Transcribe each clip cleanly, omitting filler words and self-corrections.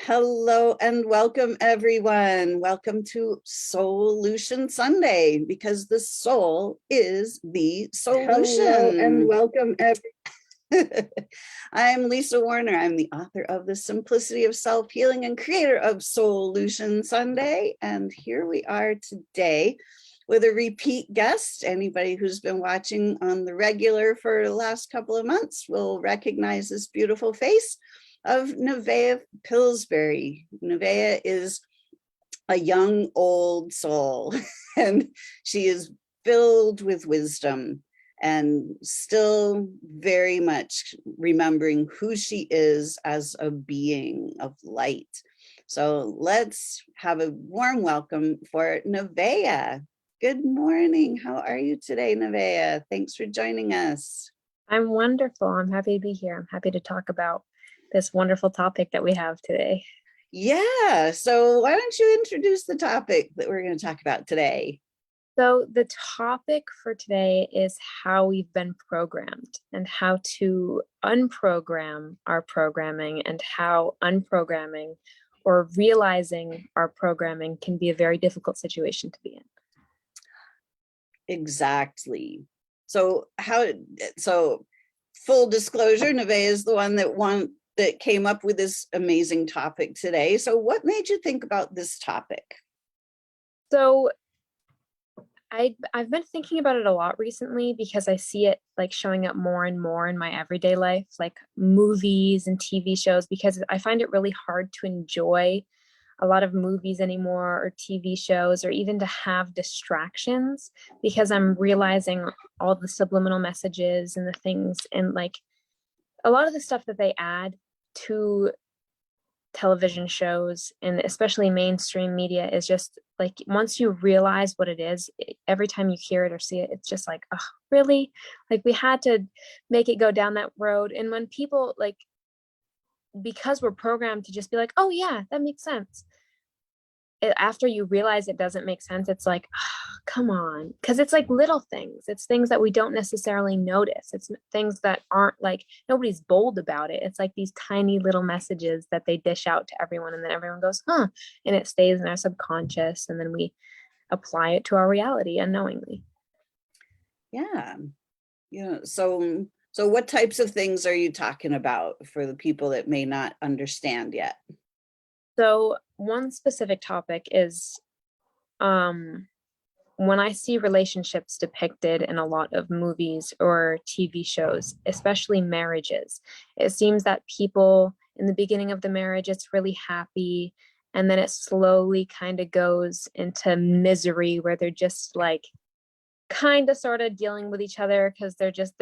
Hello and welcome, everyone. Welcome to Solution Sunday, because the soul is the solution. Hello and welcome, I'm Lisa Warner. I'm the author of The Simplicity of Self-Healing and creator of Solution Sunday. And here we are today with a repeat guest. Anybody who's been watching on the regular for the last couple of months will recognize this beautiful face of Nevaeh Pillsbury. Nevaeh is a young, old soul, and she is filled with wisdom and still very much remembering who she is as a being of light. So let's have a warm welcome for Nevaeh. Good morning. How are you today, Nevaeh? Thanks for joining us. I'm wonderful. I'm happy to be here. I'm happy to talk about this wonderful topic that we have today. Yeah, so why don't you introduce the topic that we're going to talk about today? So the topic for today is how we've been programmed and how to unprogram our programming, and how unprogramming or realizing our programming can be a very difficult situation to be in. Exactly. So full disclosure, Nevaeh is the one that came up with this amazing topic today. So what made you think about this topic? So I've been thinking about it a lot recently, because I see it like showing up more and more in my everyday life, like movies and TV shows, because I find it really hard to enjoy a lot of movies anymore, or TV shows, or even to have distractions, because I'm realizing all the subliminal messages and the things, and like a lot of the stuff that they add to television shows, and especially mainstream media, is just like, once you realize what it is, every time you hear it or see it, it's just like, oh, really? Like, we had to make it go down that road. And when people, like, because we're programmed to just be like, oh yeah, that makes sense, after you realize it doesn't make sense, it's like, oh, come on. Because it's like little things. It's things that we don't necessarily notice. It's things that aren't, like, nobody's bold about it. It's like these tiny little messages that they dish out to everyone, and then everyone goes, huh, and it stays in our subconscious, and then we apply it to our reality unknowingly. Yeah. So what types of things are you talking about for the people that may not understand yet? So one specific topic is when I see relationships depicted in a lot of movies or TV shows, especially marriages, it seems that people in the beginning of the marriage, it's really happy. And then it slowly kind of goes into misery, where they're just like kind of sort of dealing with each other, because they're just,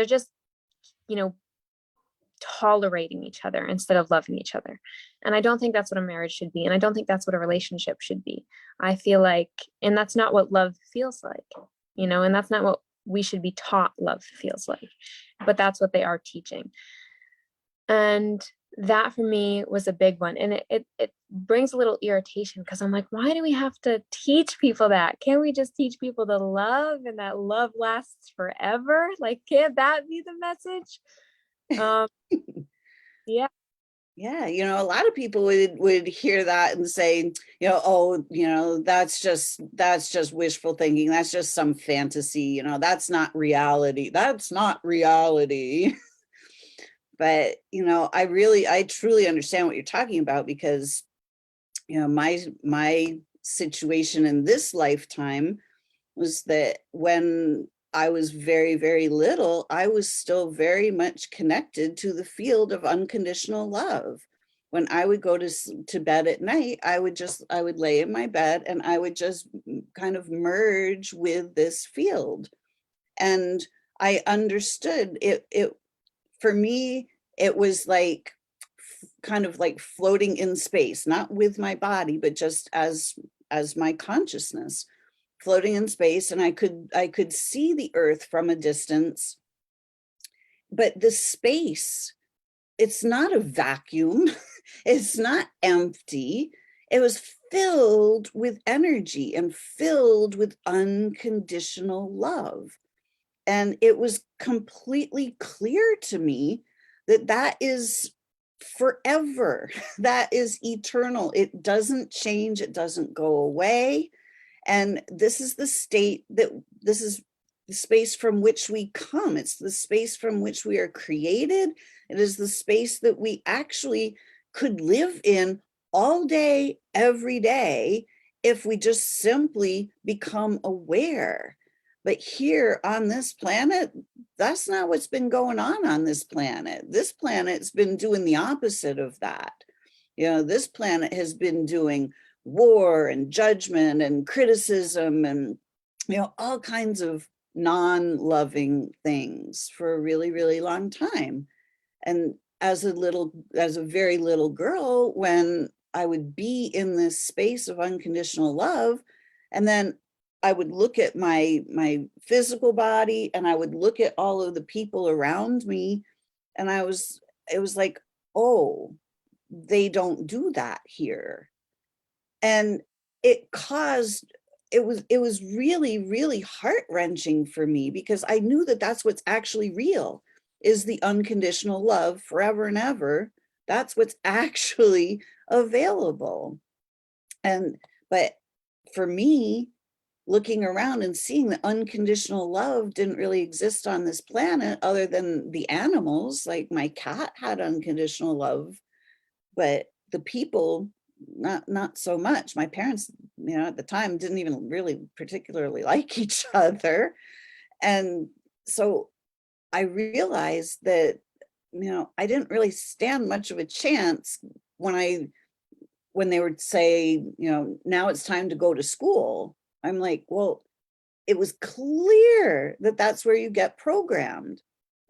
tolerating each other instead of loving each other. And I don't think that's what a marriage should be. And I don't think that's what a relationship should be. I feel like, and that's not what love feels like, and that's not what we should be taught love feels like, but that's what they are teaching. And that for me was a big one. And it brings a little irritation, because I'm like, why do we have to teach people that? Can't we just teach people to love, and that love lasts forever? Like, can't that be the message? Yeah. Yeah, a lot of people would hear that and say, that's just wishful thinking. That's just some fantasy, that's not reality. That's not reality. But, I truly understand what you're talking about, because, my situation in this lifetime was that when I was very, very little, I was still very much connected to the field of unconditional love. When I would go to bed at night, I would lay in my bed, and I would just kind of merge with this field. And I understood it. For me, it was like kind of like floating in space, not with my body, but just as my consciousness floating in space. And I could see the earth from a distance, but the space, it's not a vacuum. It's not empty. It was filled with energy and filled with unconditional love. And it was completely clear to me that is forever. That is eternal. It doesn't change. It doesn't go away. And this is the state that this is the space from which we come. It's the space from which we are created. It is the space that we actually could live in all day, every day, if we just simply become aware. But here on this planet, that's not what's been going on this planet. This planet's been doing the opposite of that. You know, this planet has been doing war and judgment and criticism and, you know, all kinds of non-loving things for a really, really long time. And as a very little girl, when I would be in this space of unconditional love, and then I would look at my physical body, and I would look at all of the people around me, and it was like, oh, they don't do that here. And it was really, really heart-wrenching for me, because I knew that that's what's actually real, is the unconditional love forever and ever. That's what's actually available. But for me, looking around and seeing that unconditional love didn't really exist on this planet, other than the animals. Like my cat had unconditional love, but the people, not so much. My parents, you know, at the time didn't even really particularly like each other. And so I realized that, you know, I didn't really stand much of a chance when they would say, you know, now it's time to go to school. I'm like, well, it was clear that that's where you get programmed.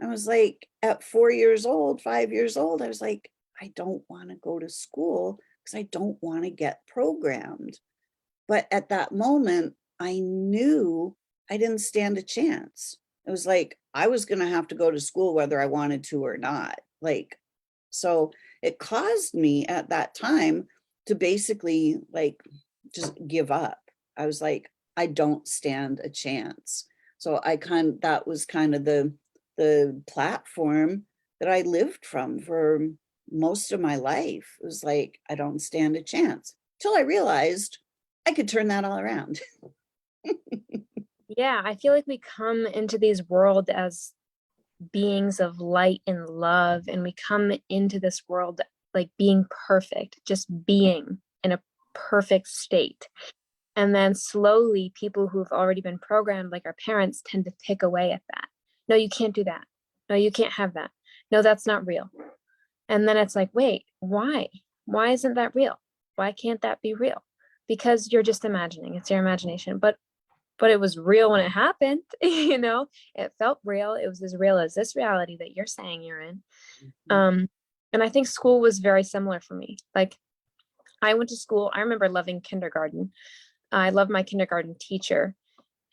I was like, at 4 years old, 5 years old, I was like, I don't want to go to school because I don't want to get programmed. But at that moment, I knew I didn't stand a chance. It was like I was going to have to go to school whether I wanted to or not. Like, so it caused me at that time to basically like just give up. I was like, I don't stand a chance. So that was kind of the platform that I lived from for most of my life. It was like, I don't stand a chance, till I realized I could turn that all around. Yeah, I feel like we come into these world as beings of light and love, and we come into this world like being perfect, just being in a perfect state. And then slowly people who've already been programmed, like our parents, tend to pick away at that. No, you can't do that. No, you can't have that. No, that's not real. And then it's like, wait, why? Why isn't that real? Why can't that be real? Because you're just imagining. It's your imagination. But it was real when it happened. You know, it felt real. It was as real as this reality that you're saying you're in. And I think school was very similar for me. Like, I went to school. I remember loving kindergarten. I loved my kindergarten teacher.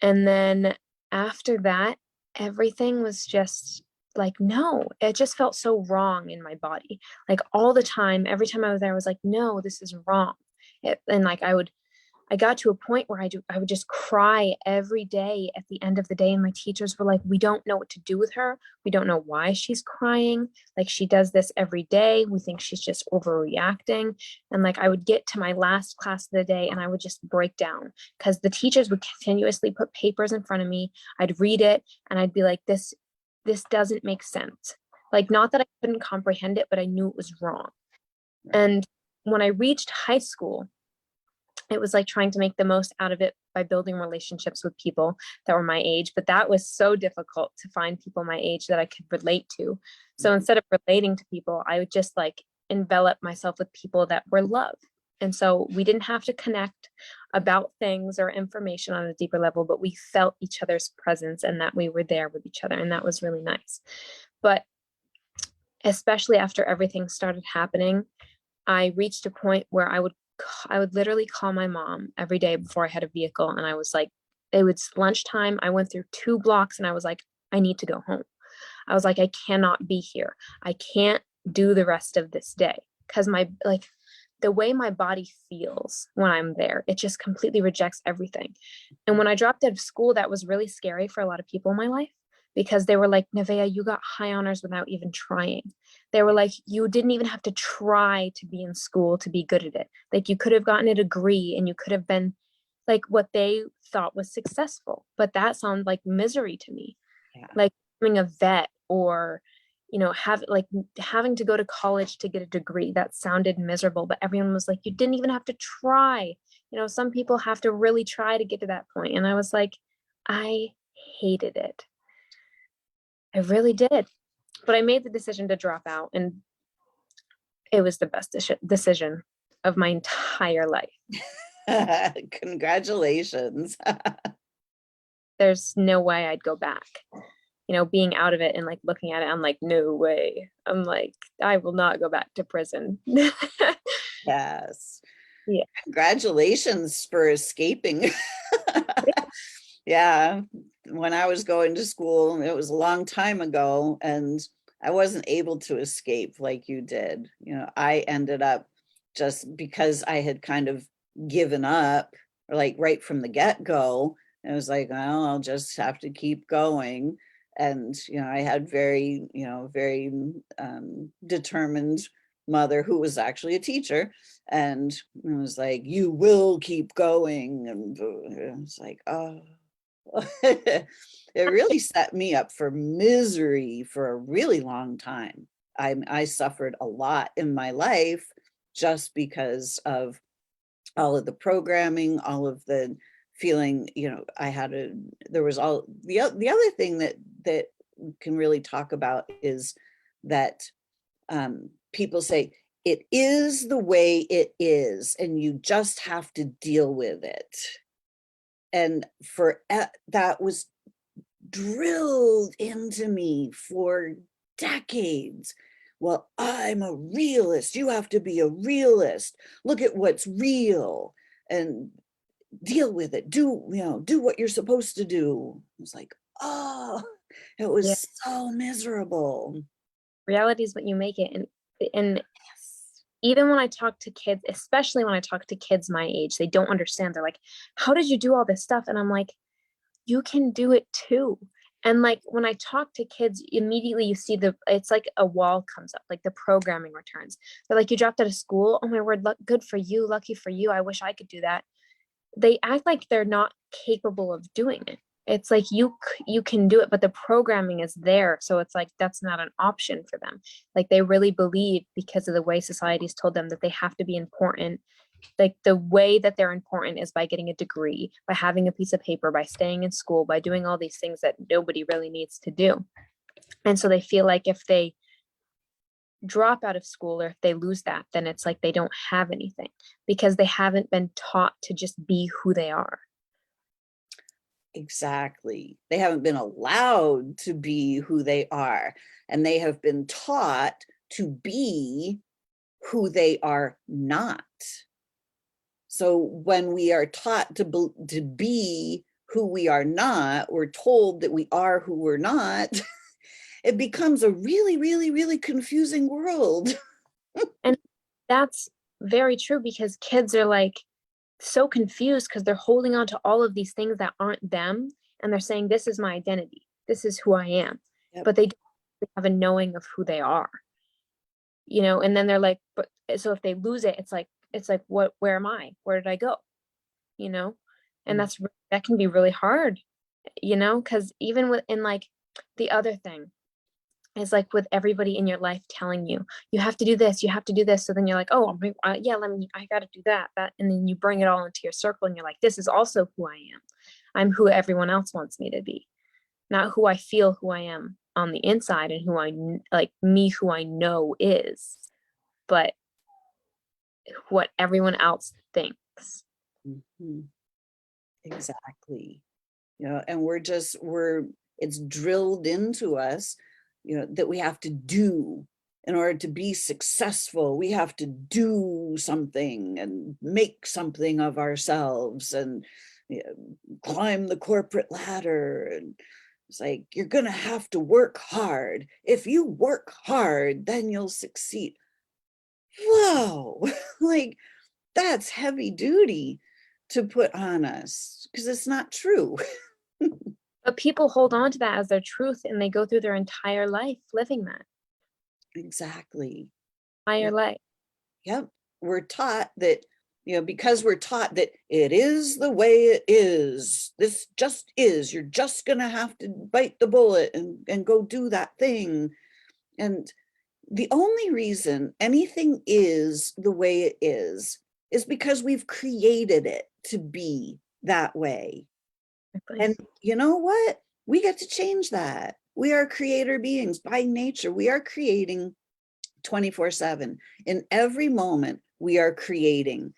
And then after that, everything was just like, no, it just felt so wrong in my body. Like all the time, every time I was there, I was like, no, this is wrong. And like I got to a point where I would just cry every day at the end of the day. And my teachers were like, we don't know what to do with her. We don't know why she's crying. Like, she does this every day. We think she's just overreacting. And like, I would get to my last class of the day and I would just break down because the teachers would continuously put papers in front of me. I'd read it and I'd be like, this doesn't make sense. Like, not that I couldn't comprehend it, but I knew it was wrong. Right. And when I reached high school, it was like trying to make the most out of it by building relationships with people that were my age. But that was so difficult to find people my age that I could relate to. So instead of relating to people, I would just like envelop myself with people that were love. And so we didn't have to connect about things or information on a deeper level, but we felt each other's presence and that we were there with each other. And that was really nice. But especially after everything started happening, I reached a point where I would literally call my mom every day before I had a vehicle. And I was like, it was lunchtime. I went through 2 blocks and I was like, I need to go home. I was like, I cannot be here. I can't do the rest of this day because the way my body feels when I'm there, it just completely rejects everything. And when I dropped out of school, that was really scary for a lot of people in my life because they were like, Nevaeh, you got high honors without even trying. They were like, you didn't even have to try to be in school to be good at it. Like you could have gotten a degree and you could have been like what they thought was successful. But that sounds like misery to me. Yeah. Like becoming a vet, or having to go to college to get a degree. That sounded miserable, but everyone was like, you didn't even have to try. Some people have to really try to get to that point. And I was like, I hated it. I really did. But I made the decision to drop out, and it was the best decision of my entire life. Congratulations. There's no way I'd go back. Being out of it and like looking at it, I'm like, no way. I'm like, I will not go back to prison. Yes. Yeah. Congratulations for escaping. Yeah. When I was going to school, it was a long time ago, and I wasn't able to escape like you did. I ended up, just because I had kind of given up, like right from the get-go. I was like, well, I'll just have to keep going. And I had very determined mother who was actually a teacher, and it was like, you will keep going. And it was like, oh. It really set me up for misery for a really long time. I suffered a lot in my life just because of all of the programming, all of the feeling, there was all the other thing that we can really talk about is that people say it is the way it is, and you just have to deal with it. And that was drilled into me for decades. Well, I'm a realist. You have to be a realist. Look at what's real and deal with it. Do what you're supposed to do. It was like, oh, it Yeah. was so miserable. Reality is what you make it. And even when I talk to kids, especially when I talk to kids my age, they don't understand. They're like, how did you do all this stuff? And I'm like, you can do it too. And like when I talk to kids, immediately you see it's like a wall comes up, like the programming returns. They're like, you dropped out of school? Oh my word, good for you, lucky for you. I wish I could do that. They act like they're not capable of doing it. It's like you can do it, but the programming is there. So it's like that's not an option for them. Like they really believe, because of the way society's told them, that they have to be important. Like the way that they're important is by getting a degree, by having a piece of paper, by staying in school, by doing all these things that nobody really needs to do. And so they feel like if they drop out of school, or if they lose that, then it's like they don't have anything, because they haven't been taught to just be who they are. Exactly. They haven't been allowed to be who they are, and they have been taught to be who they are not. So when we are taught to be who we are not, we're told that we are who we're not. It becomes a really, really, really confusing world. And that's very true, because kids are like so confused because they're holding on to all of these things that aren't them, and they're saying, this is my identity, this is who I am. Yep. But they don't have a knowing of who they are, and then they're like, but so if they lose it, it's like where am I, where did I go, and that can be really hard, because even within, like, the other thing is, like, with everybody in your life telling you, you have to do this, you have to do this. So then you're like, oh, yeah, I got to do that. And then you bring it all into your circle, and you're like, this is also who I am. I'm who everyone else wants me to be, not who I feel who I am on the inside, and who who I know is, but what everyone else thinks. Mm-hmm. Exactly. And it's drilled into us, that we have to do in order to be successful. We have to do something and make something of ourselves, and climb the corporate ladder. And it's like, you're going to have to work hard. If you work hard, then you'll succeed. Whoa, like, that's heavy duty to put on us, because it's not true. But people hold on to that as their truth and they go through their entire life living that Exactly. entire life. Yep. We're taught that, because we're taught that it is the way it is. This just is. You're just going to have to bite the bullet and go do that thing. And the only reason anything is the way it is because we've created it to be that way. And you know what? We get to change that. We are creator beings by nature. We are creating 24/7. In every moment, we are creating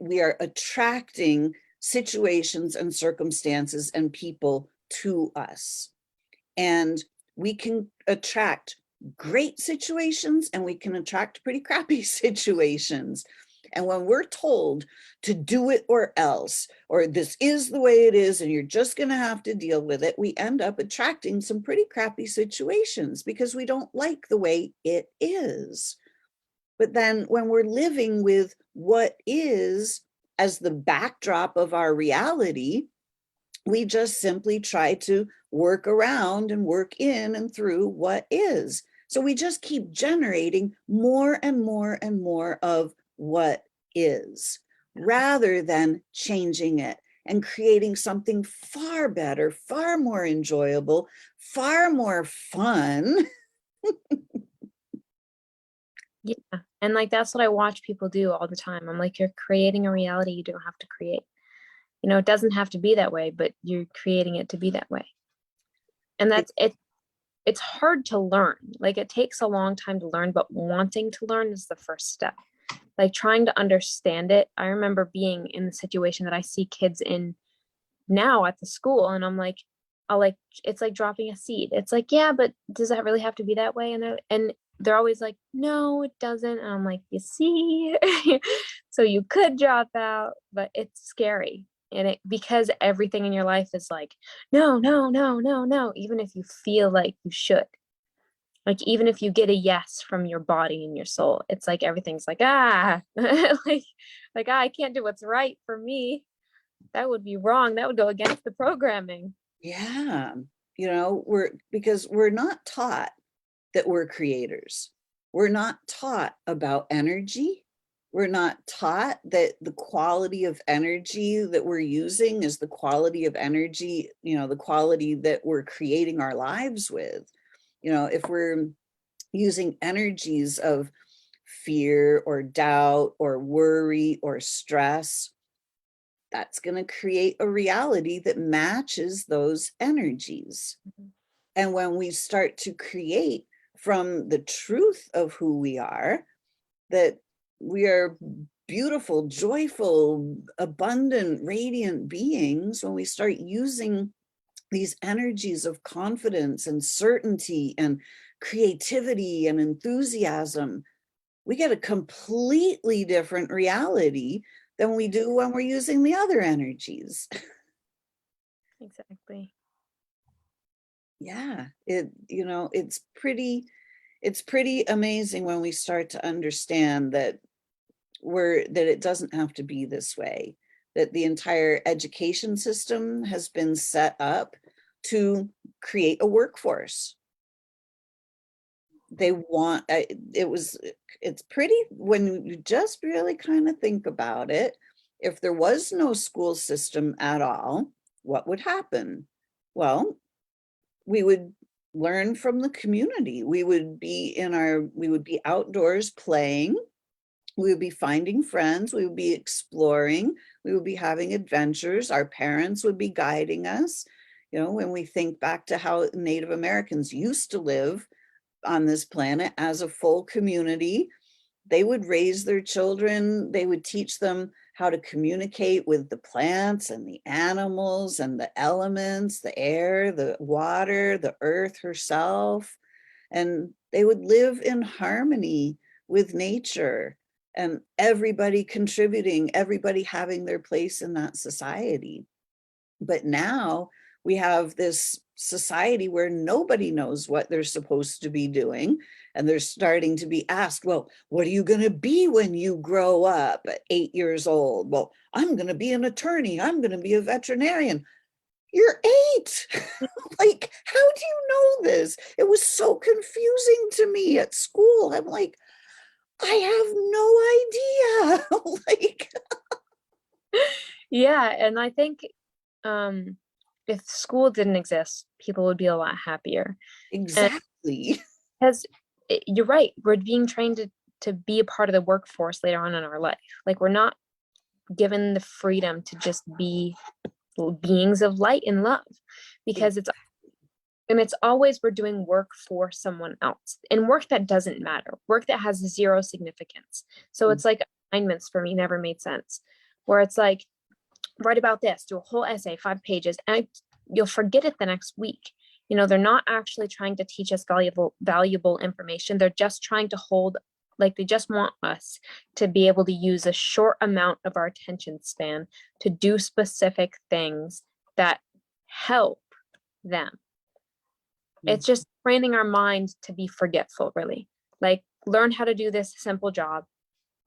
we are attracting situations and circumstances and people to us. And we can attract great situations and we can attract pretty crappy situations. And when we're told to do it or else, or this is the way it is, and you're just going to have to deal with it, we end up attracting some pretty crappy situations because we don't like the way it is. But then when we're living with what is as the backdrop of our reality, we just simply try to work around and work in and through what is. So we just keep generating more and more and more of what is, rather than changing it and creating something far better, far more enjoyable, far more fun. Yeah. And like, that's what I watch people do all the time. I'm like, you're creating a reality you don't have to create. It doesn't have to be that way, but you're creating it to be that way. And that's it. It's hard to learn. Like, it takes a long time to learn, but wanting to learn is the first step. Like, trying to understand it. I remember being in the situation that I see kids in now at the school, and I'm like, it's like dropping a seed. It's like, yeah, but does that really have to be that way? And they're always like, no, it doesn't. And I'm like, you see, so you could drop out, but it's scary. And because everything in your life is like, no, no, no, no, no, even if you feel like you should, like, even if you get a yes from your body and your soul, it's like everything's like, I can't do what's right for me. That would be wrong. That would go against the programming. Yeah. Because we're not taught that we're creators. We're not taught about energy. We're not taught that the quality of energy that we're using is the quality of energy, the quality that we're creating our lives with. If we're using energies of fear or doubt or worry or stress, that's going to create a reality that matches those energies. Mhm. And when we start to create from the truth of who we are, that we are beautiful, joyful, abundant, radiant beings, when we start using these energies of confidence and certainty and creativity and enthusiasm, we get a completely different reality than we do when we're using the other energies. Exactly. Yeah, it's pretty amazing when we start to understand that it doesn't have to be this way, that the entire education system has been set up to create a workforce. They want it's pretty, when you just really kind of think about it, if there was no school system at all, what would happen? Well, we would learn from the community. We would be outdoors playing. We would be finding friends. We would be exploring. We would be having adventures. Our parents would be guiding us. When we think back to how Native Americans used to live on this planet as a full community, they would raise their children. They would teach them how to communicate with the plants and the animals and the elements, the air, the water, the earth herself. And they would live in harmony with nature, and everybody contributing, everybody having their place in that society. But now we have this society where nobody knows what they're supposed to be doing. And they're starting to be asked, well, what are you going to be when you grow up at 8 years old? Well, I'm going to be an attorney. I'm going to be a veterinarian. You're 8. Like, how do you know this? It was so confusing to me at school. I'm like, I have no idea. Like, Yeah, and I think if school didn't exist, people would be a lot happier. And exactly. because you're right, we're being trained to be a part of the workforce later on in our life. Like we're not given the freedom to just be beings of light and love, because it's always we're doing work for someone else, and work that doesn't matter, work that has zero significance. So it's like assignments for me never made sense, where it's like, write about this, do a whole essay, 5 pages, and you'll forget it the next week. They're not actually trying to teach us valuable information. They're just trying to hold, like they just want us to be able to use a short amount of our attention span to do specific things that help them. It's just training our mind to be forgetful, really. Like, learn how to do this simple job.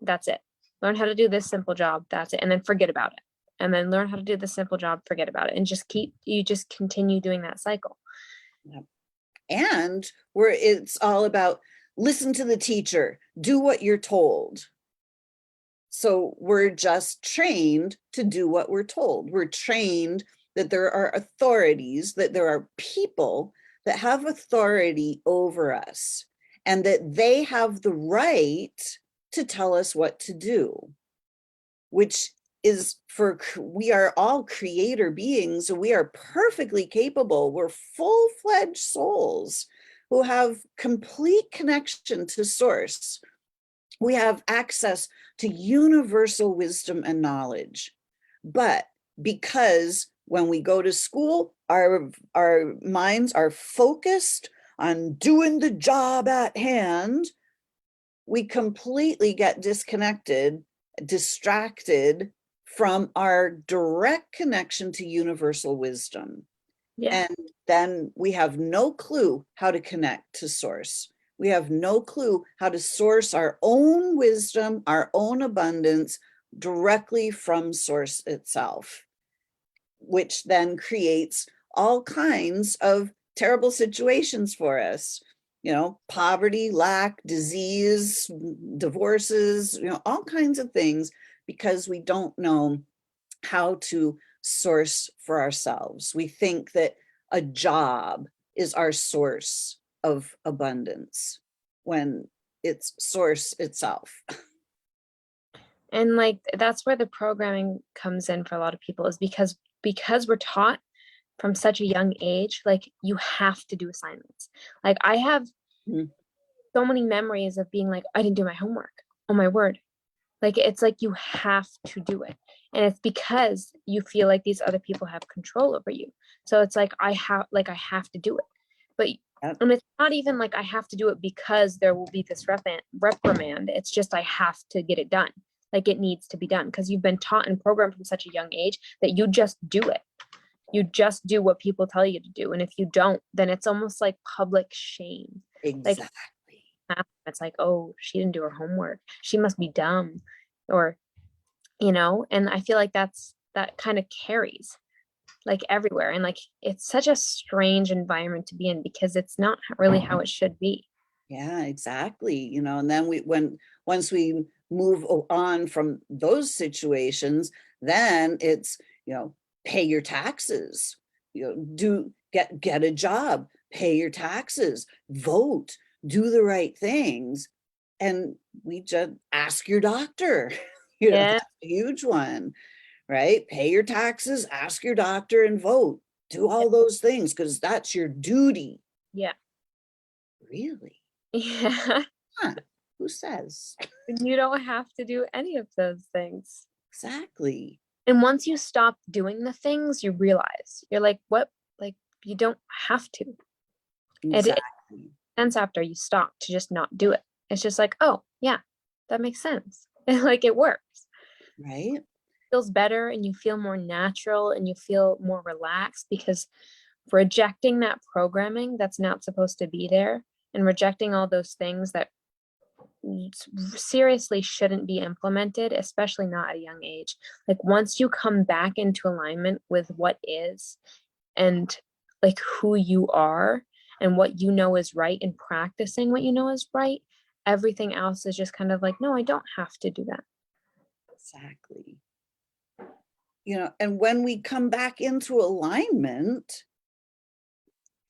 That's it. Learn how to do this simple job. That's it. And then forget about it. And then learn how to do the simple job, forget about it. And you just continue doing that cycle. Yep. And where it's all about listen to the teacher, do what you're told. So we're just trained to do what we're told. We're trained that there are authorities, that there are people that have authority over us, and that they have the right to tell us what to do, which is we are all creator beings, and we are perfectly capable. We're full-fledged souls who have complete connection to source. We have access to universal wisdom and knowledge. But because when we go to school, our minds are focused on doing the job at hand, we completely get disconnected, distracted from our direct connection to universal wisdom. Yeah. And then we have no clue how to connect to source. We have no clue how to source our own wisdom, our own abundance directly from source itself, which then creates all kinds of terrible situations for us. Poverty, lack, disease, divorces, all kinds of things, because we don't know how to source for ourselves. We think that a job is our source of abundance when it's source itself. And like that's where the programming comes in for a lot of people, is because we're taught from such a young age, like you have to do assignments. Like I have so many memories of being like, I didn't do my homework. Oh my word. Like it's like you have to do it. And it's because you feel like these other people have control over you. So it's like I have to do it. But and it's not even like I have to do it because there will be this reprimand. It's just I have to get it done. Like it needs to be done because you've been taught and programmed from such a young age that you just do it. You just do what people tell you to do. And if you don't, then it's almost like public shame. Exactly. Like it's like, oh, she didn't do her homework. She must be dumb. Or, and I feel like that kind of carries like everywhere. And like, it's such a strange environment to be in because it's not really how it should be. Yeah, exactly. And then once we move on from those situations, then it's, pay your taxes, get a job, pay your taxes, vote, do the right things. And we just ask your doctor, that's a huge one, right? Pay your taxes, ask your doctor, and vote. Do all those things because that's your duty. Yeah. Really? Yeah. Huh. Who says? You don't have to do any of those things. Exactly. And once you stop doing the things, you realize you're like, what? Like, you don't have to. Exactly. It ends after you stop to just not do it. It's just like, oh, yeah, that makes sense. And like it works. Right? It feels better and you feel more natural and you feel more relaxed because rejecting that programming that's not supposed to be there and rejecting all those things that seriously shouldn't be implemented, especially not at a young age. Like once you come back into alignment with what is, and like who you are and what you know is right and practicing what you know is right, everything else is just kind of like, no, I don't have to do that. Exactly. And when we come back into alignment,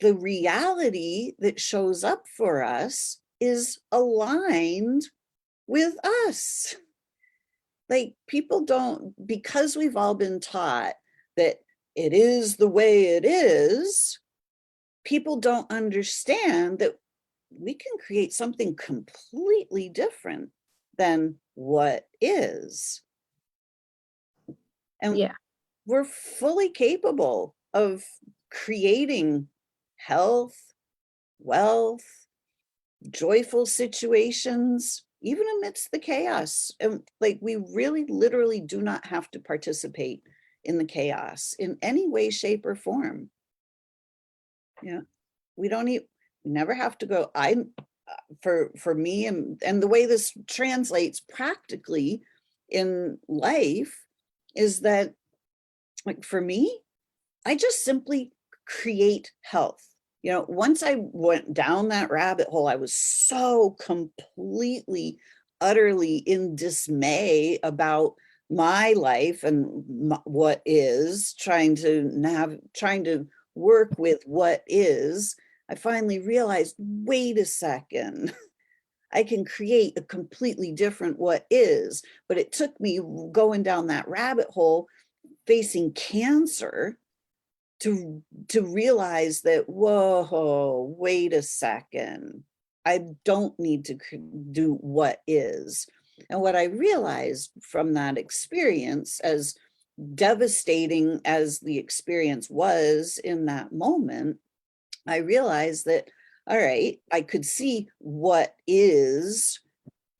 the reality that shows up for us is aligned with us. Like, people don't, because we've all been taught that it is the way it is, people don't understand that we can create something completely different than what is. And Yeah. we're fully capable of creating health, wealth, joyful situations, even amidst the chaos. And like, we really literally do not have to participate in the chaos in any way, shape, or form. Yeah. We don't need, we never have to go. For me, and the way this translates practically in life is that, like, for me, I just simply create health. Once I went down that rabbit hole, I was so completely, utterly in dismay about my life and what is, trying to work with what is. I finally realized, wait a second, I can create a completely different what is. But it took me going down that rabbit hole, facing cancer, to realize that, whoa, wait a second, I don't need to do what is. And what I realized from that experience, as devastating as the experience was in that moment, I realized that, all right, I could see what is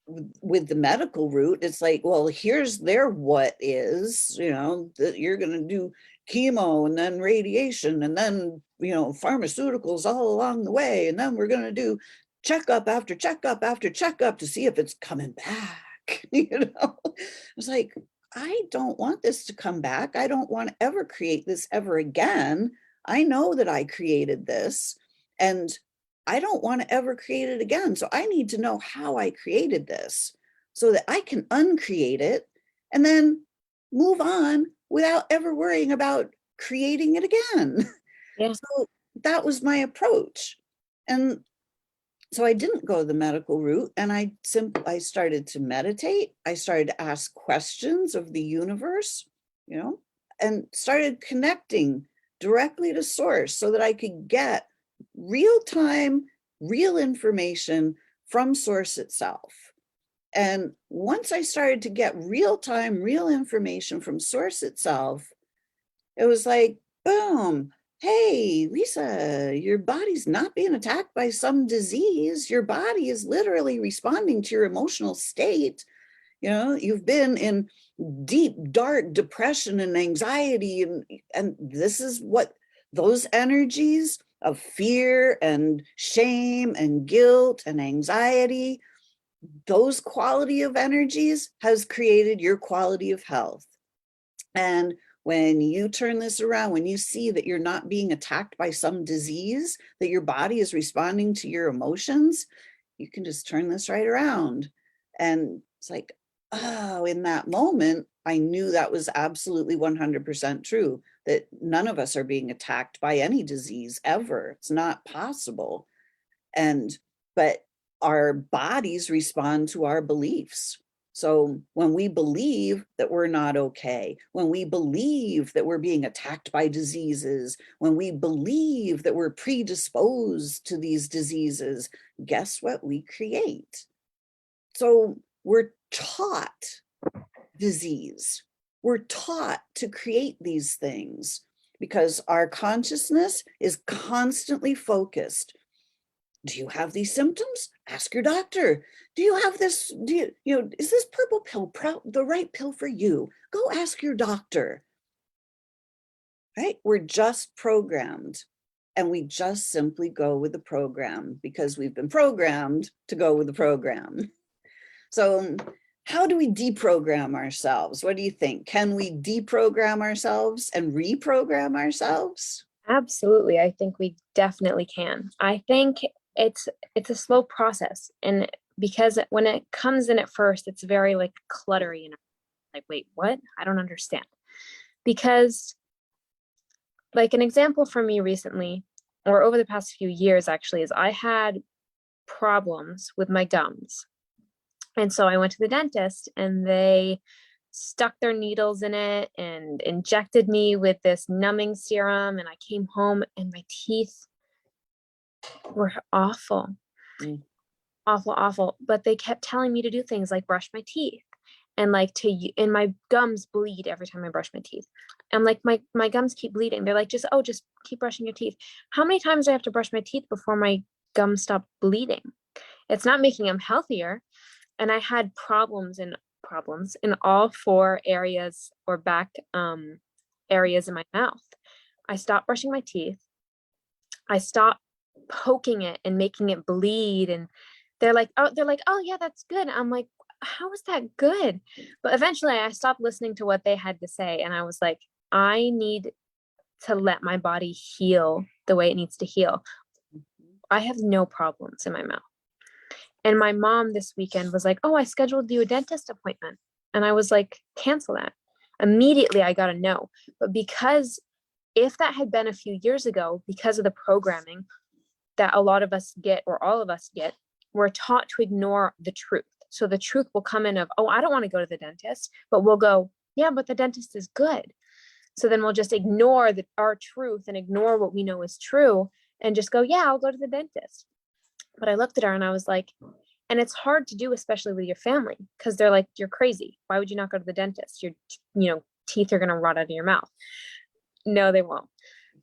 with the medical route. It's like, well, here's their what is, that you're going to do chemo and then radiation and then, pharmaceuticals all along the way. And then we're going to do checkup after checkup after checkup to see if it's coming back. It's like, I don't want this to come back. I don't want to ever create this ever again. I know that I created this, and I don't want to ever create it again. So I need to know how I created this so that I can uncreate it and then move on without ever worrying about creating it again. Yeah. So that was my approach. And so I didn't go the medical route, and I started to meditate. I started to ask questions of the universe, and started connecting directly to source so that I could get real time, real information from source itself. And once I started to get real time, real information from source itself, it was like, boom, hey, Lisa, your body's not being attacked by some disease. Your body is literally responding to your emotional state. You've been in deep, dark depression and anxiety, and this is what those energies of fear and shame and guilt and anxiety, those quality of energies has created your quality of health. And when you turn this around, when you see that you're not being attacked by some disease, that your body is responding to your emotions, you can just turn this right around. And it's like, oh, in that moment, I knew that was absolutely 100% true, that none of us are being attacked by any disease ever. It's not possible. But our bodies respond to our beliefs. So when we believe that we're not okay, when we believe that we're being attacked by diseases, when we believe that we're predisposed to these diseases, guess what we create? So we're taught disease. We're taught to create these things because our consciousness is constantly focused. Do you have these symptoms? Ask your doctor. Do you have this? Is this purple pill the right pill for you? Go ask your doctor. Right? We're just programmed, and we just simply go with the program because we've been programmed to go with the program. So how do we deprogram ourselves? What do you think? Can we deprogram ourselves and reprogram ourselves? Absolutely. I think we definitely can. I think it's a slow process. And because when it comes in at first, it's very like cluttery and like, wait, what? I don't understand. Because like an example for me recently, or over the past few years actually, is I had problems with my gums. And so I went to the dentist and they stuck their needles in it and injected me with this numbing serum. And I came home and my teeth were awful, Mm. awful, awful. But they kept telling me to do things like brush my teeth and like and my gums bleed every time I brush my teeth. I'm like, my gums keep bleeding. They're like, just keep brushing your teeth. How many times do I have to brush my teeth before my gums stop bleeding? It's not making them healthier. And I had problems in all four areas or back areas in my mouth. I stopped brushing my teeth. I stopped poking it and making it bleed. And they're like, oh yeah, that's good. I'm like, how is that good? But eventually I stopped listening to what they had to say. And I was like, I need to let my body heal the way it needs to heal. I have no problems in my mouth. And my mom this weekend was like, oh, I scheduled you a dentist appointment. And I was like, cancel that. Immediately I got a no. But because if that had been a few years ago, because of the programming that a lot of us get, or all of us get, we're taught to ignore the truth. So the truth will come in of, oh, I don't want to go to the dentist, but we'll go, yeah, but the dentist is good. So then we'll just ignore our truth and ignore what we know is true and just go, yeah, I'll go to the dentist. But I looked at her and I was like, and it's hard to do, especially with your family, because they're like, you're crazy. Why would you not go to the dentist? Your teeth are going to rot out of your mouth. No, they won't.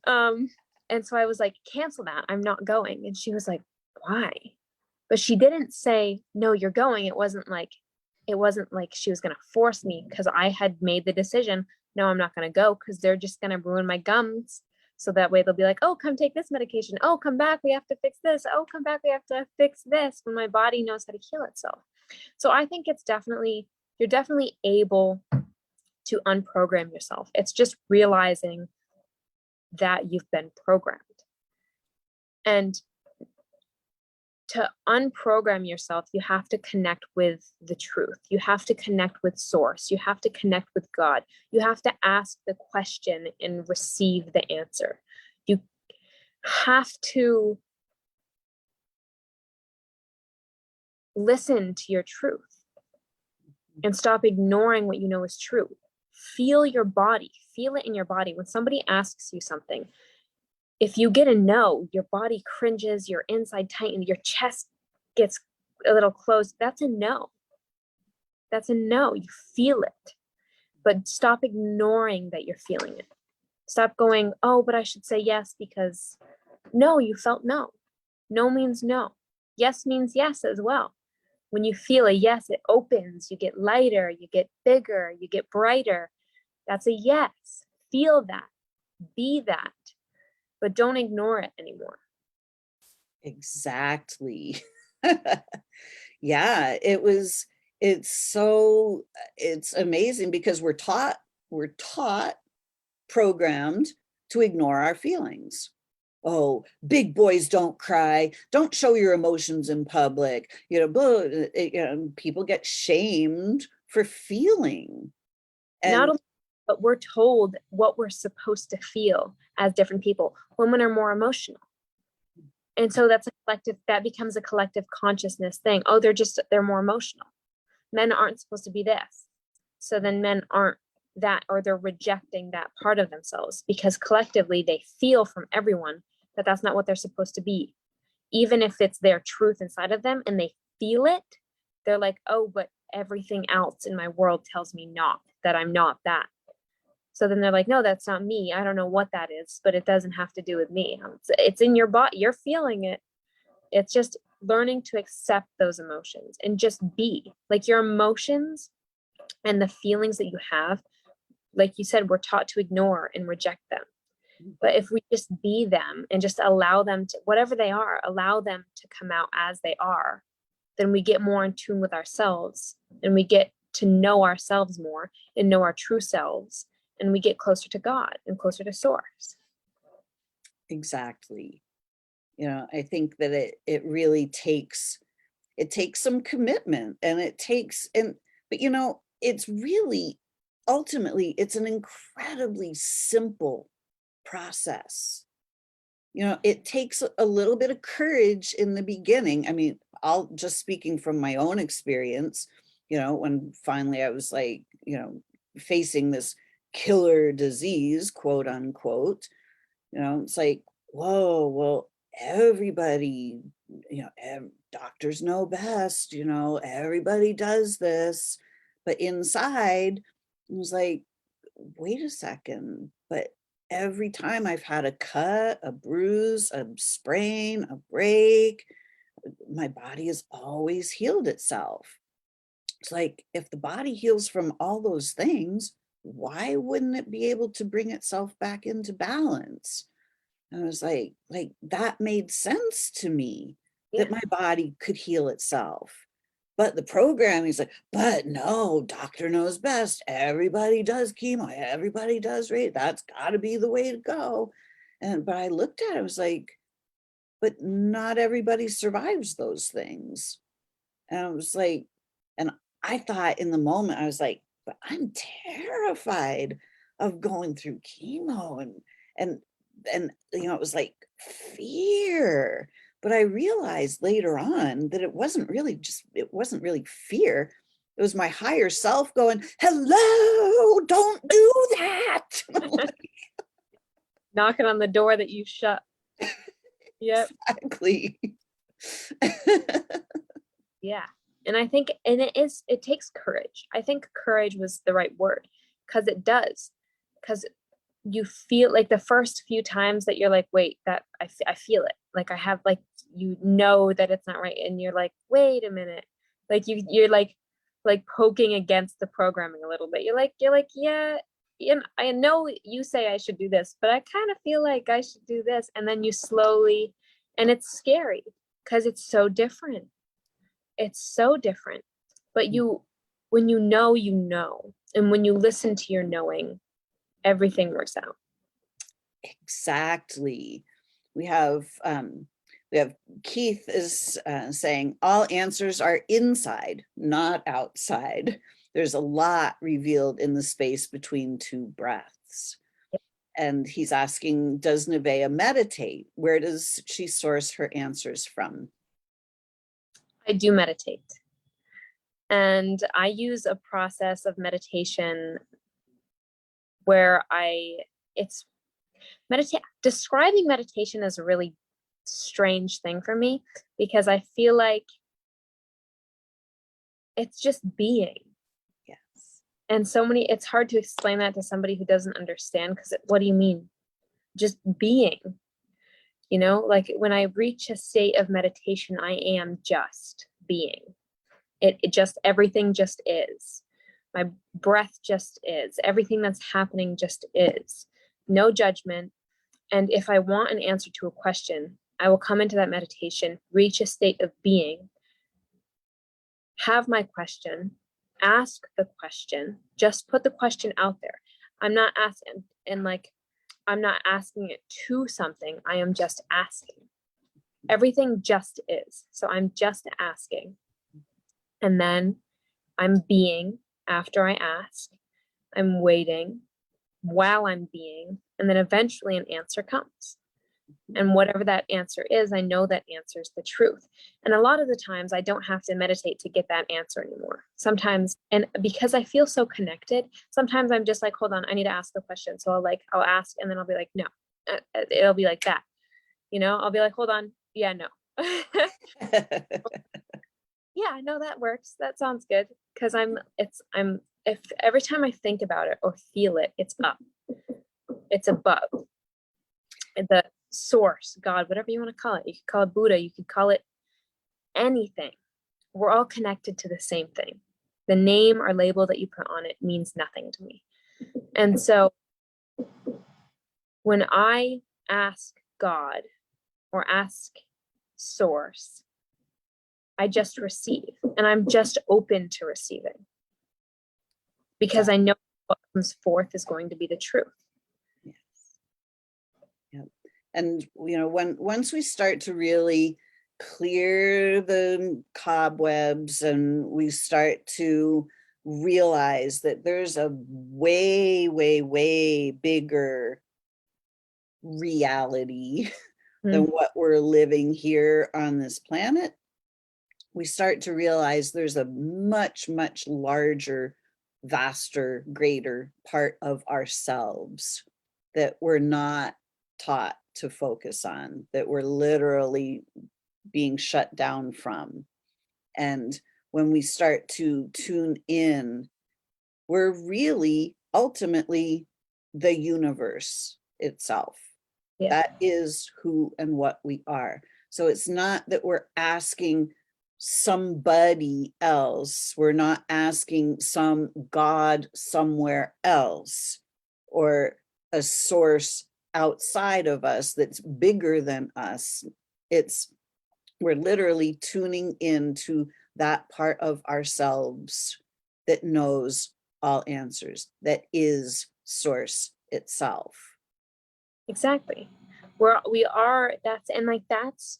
And so I was like, cancel that. I'm not going. And she was like, why? But she didn't say, no, you're going. It wasn't like she was going to force me, because I had made the decision. No, I'm not going to go, because they're just going to ruin my gums. So that way they'll be like, oh, come take this medication. Oh, come back. We have to fix this. Oh, come back. We have to fix this, when my body knows how to heal itself. So I think you're definitely able to unprogram yourself. It's just realizing that you've been programmed. And to unprogram yourself, you have to connect with the truth. You have to connect with source. You have to connect with God. You have to ask the question and receive the answer. You have to listen to your truth and stop ignoring what you know is true. Feel your body. Feel it in your body. When somebody asks you something, if you get a no, your body cringes, your inside tightens, your chest gets a little closed. That's a no. That's a no. You feel it. But stop ignoring that you're feeling it. Stop going, oh, but I should say yes, because no, you felt no. No means no. Yes means yes as well. When you feel a yes, it opens, you get lighter, you get bigger, you get brighter. That's a yes. Feel that. Be that. But don't ignore it anymore. Exactly. Yeah, it's amazing, because we're taught, programmed to ignore our feelings. Oh, big boys don't cry. Don't show your emotions in public. People get shamed for feeling. Not And only, but we're told what we're supposed to feel as different people. Women are more emotional. And so that becomes a collective consciousness thing. Oh, they're more emotional. Men aren't supposed to be this. So then men aren't that, or they're rejecting that part of themselves, because collectively they feel from everyone that that's not what they're supposed to be. Even if it's their truth inside of them and they feel it, they're like, oh, but everything else in my world tells me that I'm not that. So then they're like, no, that's not me. I don't know what that is, but it doesn't have to do with me. It's in your body. You're feeling it. It's just learning to accept those emotions and just be. Like, your emotions and the feelings that you have, like you said, we're taught to ignore and reject them. But if we just be them and just allow them to, whatever they are, allow them to come out as they are, then we get more in tune with ourselves, and we get to know ourselves more and know our true selves, and we get closer to God and closer to source. Exactly. I think that it really takes some commitment, and but it's really, ultimately, it's an incredibly simple process. It takes a little bit of courage in the beginning. I mean, I'll just speaking from my own experience, when finally I was like, facing this killer disease, quote unquote, it's like, whoa, well, everybody, doctors know best, everybody does this. But inside, it was like, wait a second, but every time I've had a cut, a bruise, a sprain, a break, my body has always healed itself. It's like, if the body heals from all those things, why wouldn't it be able to bring itself back into balance? And I was like that made sense to me, that Yeah. my body could heal itself. But the programming is like, but no, doctor knows best. Everybody does chemo. Everybody does rate. That's got to be the way to go. But I looked at it, I was like, but not everybody survives those things. And I was like, and I thought in the moment, I was like, but I'm terrified of going through chemo, and it was like fear. But I realized later on that it wasn't really fear. It was my higher self going, hello, don't do that. Knocking on the door that you shut. Yep. Exactly. Yeah. And I think, and it takes courage. I think courage was the right word, because it does. Because you feel like the first few times that you're like, wait, that I feel it. Like I have, like, that it's not right. And you're like, wait a minute. Like you're like poking against the programming a little bit. You're like, yeah, I know you say I should do this, but I kind of feel like I should do this. And then you slowly, and it's scary because it's so different. It's so different. But when you know, and when you listen to your knowing, everything works out. Exactly. We have Keith is saying all answers are inside, not outside. There's a lot revealed in the space between two breaths. And he's asking, does Nevaeh meditate? Where does she source her answers from? I do meditate. And I use a process of meditation where describing meditation is a really strange thing for me, because I feel like it's just being. Yes. And it's hard to explain that to somebody who doesn't understand, because what do you mean? Just being, like when I reach a state of meditation, I am just being. It just, everything just is. My breath just is. Everything that's happening just is. No judgment. And if I want an answer to a question, I will come into that meditation, reach a state of being, have my question, ask the question, just put the question out there. I'm not asking, I'm not asking it to something. I am just asking. Everything just is. So I'm just asking. And then I'm being after I ask. I'm waiting while I'm being. And then eventually an answer comes. And whatever that answer is, I know that answer is the truth. And a lot of the times I don't have to meditate to get that answer anymore. Sometimes, and because I feel so connected, sometimes I'm just like, hold on, I need to ask the question. So I'll ask, and then I'll be like, no, it'll be like that. I'll be like, hold on. Yeah, no. Yeah, no, that works. That sounds good. Cause if every time I think about it or feel it, it's up, it's above. The source, God, whatever you want to call it. You could call it Buddha, you could call it anything. We're all connected to the same thing. The name or label that you put on it means nothing to me. And so when I ask God or ask source, I just receive, and I'm just open to receiving, because I know what comes forth is going to be the truth. Yes. Yep. And, once we start to really clear the cobwebs and we start to realize that there's a way, way, way bigger reality than what we're living here on this planet, we start to realize there's a much, much larger, vaster, greater part of ourselves that we're not taught to focus on, that we're literally being shut down from. And when we start to tune in, we're really ultimately the universe itself. Yeah. That is who and what we are. So it's not that we're asking somebody else. We're not asking some God somewhere else or a source outside of us that's bigger than us. We're literally tuning into that part of ourselves that knows all answers, that is source itself. Exactly. That's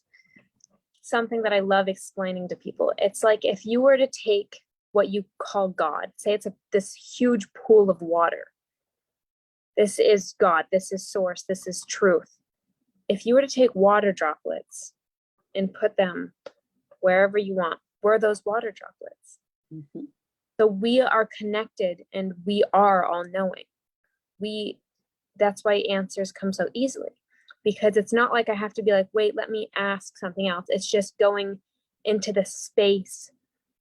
something that I love explaining to people. It's like if you were to take what you call God, say it's this huge pool of water. This is God, this is source, this is truth. If you were to take water droplets and put them wherever you want, where are those water droplets? Mm-hmm. So we are connected and we are all knowing. That's why answers come so easily, because it's not like I have to be like, wait, let me ask something else. It's just going into the space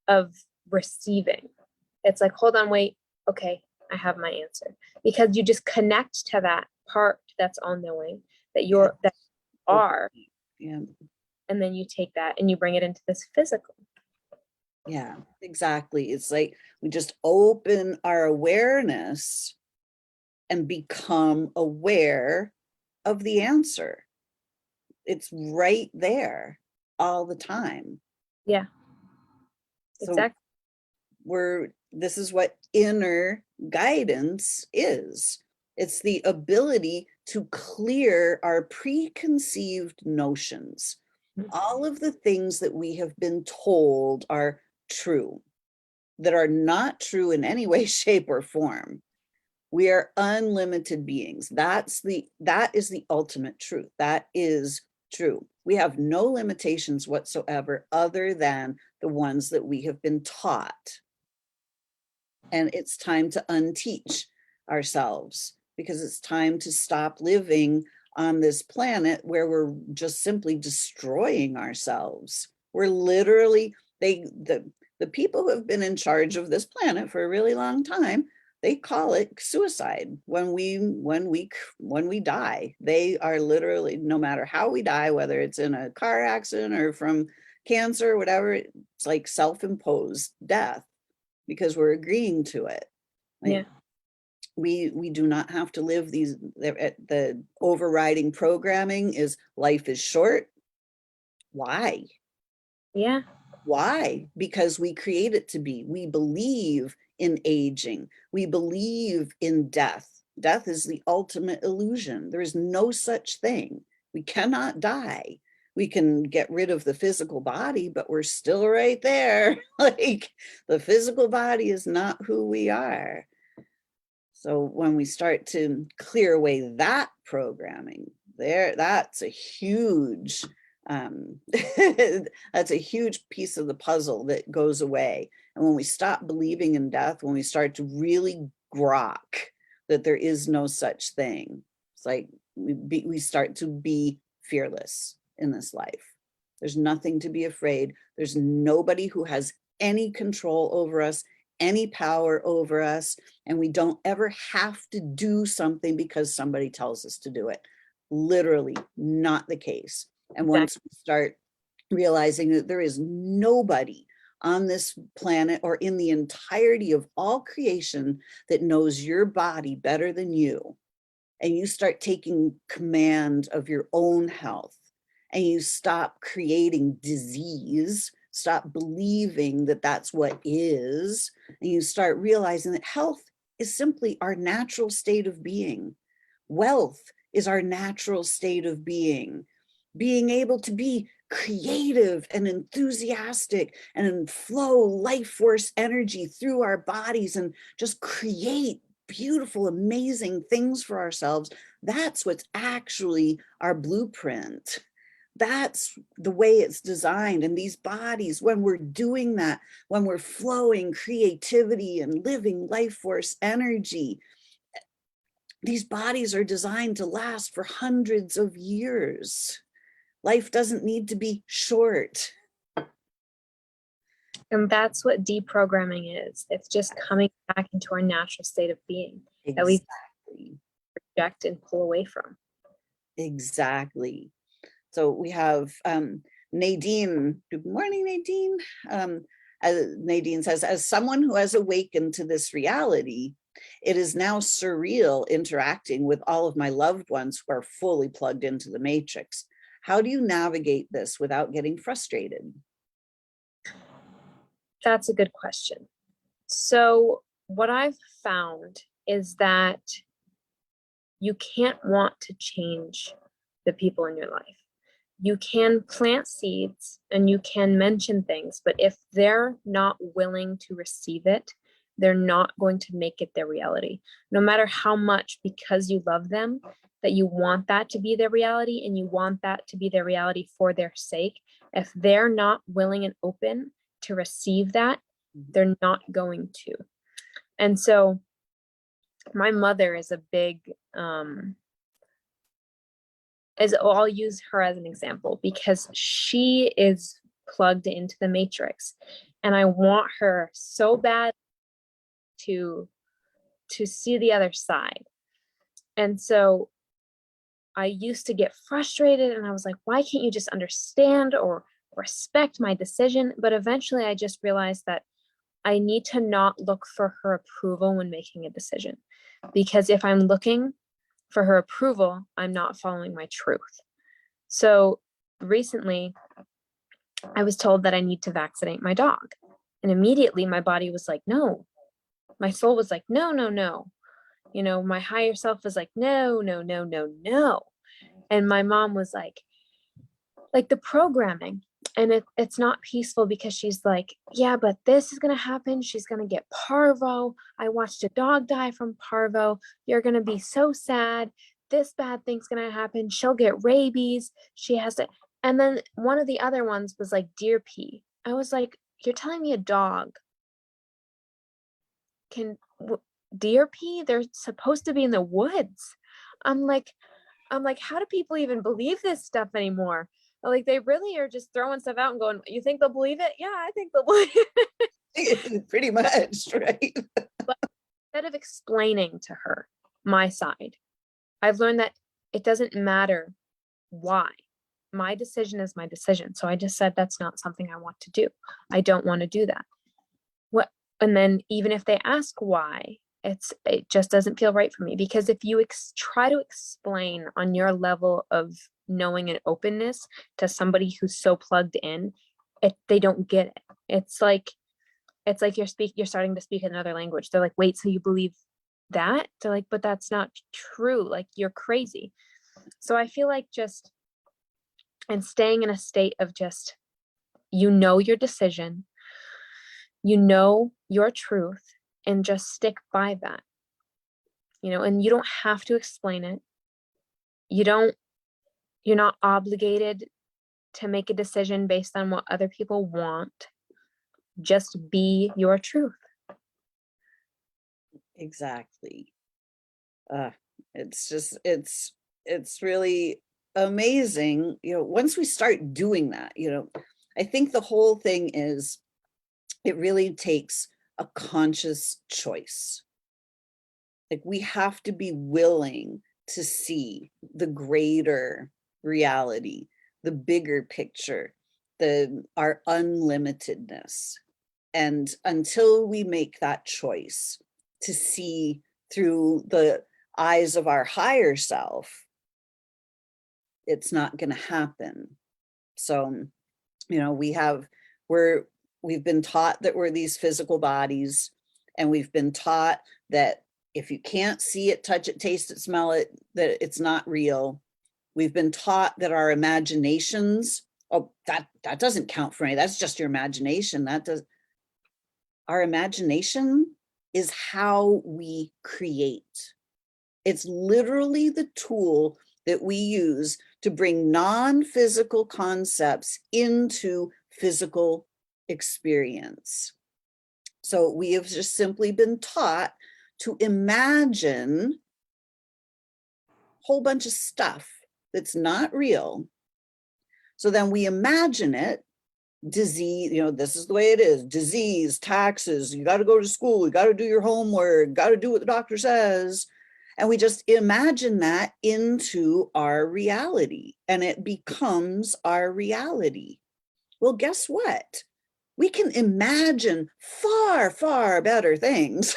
of receiving. It's like, hold on, wait, okay, I have my answer. Because you just connect to that part that's all knowing, that you are. Yeah. And then you take that and you bring it into this physical. Yeah, exactly. It's like we just open our awareness and become aware of the answer. It's right there all the time. Yeah. So Exactly. this is what inner guidance is. It's the ability to clear our preconceived notions. All of the things that we have been told are true, that are not true in any way, shape, or form. We are unlimited beings. That is the ultimate truth. That is true. We have no limitations whatsoever other than the ones that we have been taught. And it's time to unteach ourselves, because it's time to stop living on this planet where we're just simply destroying ourselves. We're literally, the people who have been in charge of this planet for a really long time, they call it suicide when we die. They are literally, no matter how we die, whether it's in a car accident or from cancer or whatever, it's like self-imposed death, because we're agreeing to it. Like, Yeah. we do not have to live these. The overriding programming is life is short. Why? Yeah. Why? Because we create it to be. We believe in aging. We believe in death. Death is the ultimate illusion. There is no such thing. We cannot die. We can get rid of the physical body, but we're still right there. Like, the physical body is not who we are. So when we start to clear away that programming, that's a huge that's a huge piece of the puzzle that goes away. And when we stop believing in death, when we start to really grok that there is no such thing, it's like we start to be fearless in this life. There's nothing to be afraid. There's nobody who has any control over us, any power over us, and we don't ever have to do something because somebody tells us to do it. Literally not the case. And once we start realizing that there is nobody on this planet or in the entirety of all creation that knows your body better than you, and you start taking command of your own health, and you stop creating disease, stop believing that that's what is, and you start realizing that health is simply our natural state of being. Wealth is our natural state of being able to be creative and enthusiastic and flow life force energy through our bodies and just create beautiful, amazing things for ourselves. That's what's actually our blueprint. That's the way it's designed. And these bodies, when we're doing that, when we're flowing creativity and living life force energy, these bodies are designed to last for hundreds of years. Life doesn't need to be short. And that's what deprogramming is. It's just coming back into our natural state of being that we project and pull away from. Exactly. So we have Nadine. Good morning, Nadine. Nadine says, as someone who has awakened to this reality, it is now surreal interacting with all of my loved ones who are fully plugged into the matrix. How do you navigate this without getting frustrated? That's a good question. So what I've found is that you can't want to change the people in your life. You can plant seeds and you can mention things, but if they're not willing to receive it, they're not going to make it their reality. No matter how much, because you love them, that you want that to be their reality and you want that to be their reality for their sake, if they're not willing and open to receive that, they're not going to. And so my mother is a big, I'll use her as an example because she is plugged into the matrix and I want her so bad to see the other side. And so I used to get frustrated and I was like, why can't you just understand or respect my decision? But eventually I just realized that I need to not look for her approval when making a decision, because if I'm looking for her approval, I'm not following my truth. So recently I was told that I need to vaccinate my dog. And immediately my body was like, no. My soul was like, no, no, no. You know, my higher self was like, no, no, no, no, no. And my mom was like the programming. And it's not peaceful because she's like, yeah, but this is going to happen. She's going to get parvo. I watched a dog die from parvo. You're going to be so sad. This bad thing's going to happen. She'll get rabies. She has to. And then one of the other ones was like deer pee. I was like, you're telling me a dog can deer pee? They're supposed to be in the woods. I'm like, how do people even believe this stuff anymore? Like, they really are just throwing stuff out and going, you think they'll believe it? Yeah, I think they'll believe it. Pretty much, right? But instead of explaining to her my side, I've learned that it doesn't matter why. My decision is my decision. So I just said, that's not something I want to do. I don't want to do that. And then even if they ask why, it just doesn't feel right for me, because if you try to explain on your level of knowing and openness to somebody who's so plugged in, they don't get it. It's like you're starting to speak another language. They're like, wait, so you believe that? They're like, but that's not true. Like, you're crazy. So I feel like just, and staying in a state of just, your decision, your truth, and just stick by that, and you don't have to explain it. You're not obligated to make a decision based on what other people want. Just be your truth. Exactly. It's just, it's really amazing. Once we start doing that, I think the whole thing is, it really takes a conscious choice. Like, we have to be willing to see the greater reality, the bigger picture, our unlimitedness. And until we make that choice to see through the eyes of our higher self, it's not going to happen. So, we've been taught that we're these physical bodies, and we've been taught that if you can't see it, touch it, taste it, smell it, that it's not real. We've been taught that our imaginations, oh, that doesn't count for anything. That's just your imagination. That does. Our imagination is how we create. It's literally the tool that we use to bring non-physical concepts into physical experience. So we have just simply been taught to imagine a whole bunch of stuff that's not real. So then we imagine it, disease, this is the way it is, disease, taxes, you got to go to school, you got to do your homework, got to do what the doctor says. And we just imagine that into our reality, and it becomes our reality. Well, guess what? We can imagine far, far better things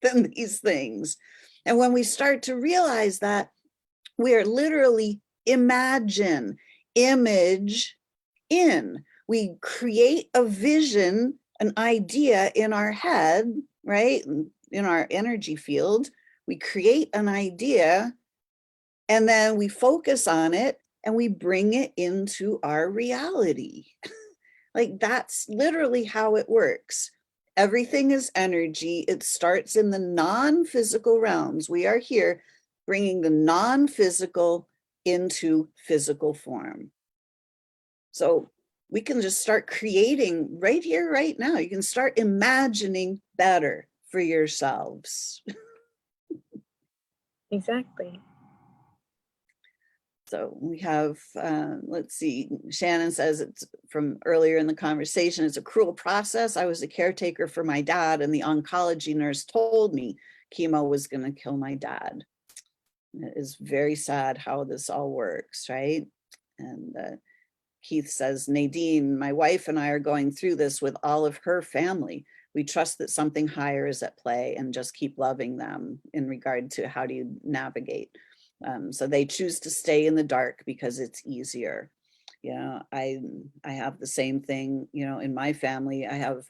than these things. And when we start to realize that, we are literally image in. We create a vision, an idea in our head, right? In our energy field, we create an idea, and then we focus on it and we bring it into our reality. Like, that's literally how it works. Everything is energy. It starts in the non-physical realms. We are here bringing the non-physical into physical form. So we can just start creating right here, right now. You can start imagining better for yourselves. Exactly. So we have, let's see, Shannon says it's from earlier in the conversation, it's a cruel process. I was a caretaker for my dad, and the oncology nurse told me chemo was going to kill my dad. It is very sad how this all works, right? And Keith says, Nadine, my wife and I are going through this with all of her family. We trust that something higher is at play and just keep loving them in regard to how do you navigate. So they choose to stay in the dark because it's easier. I have the same thing, in my family. I have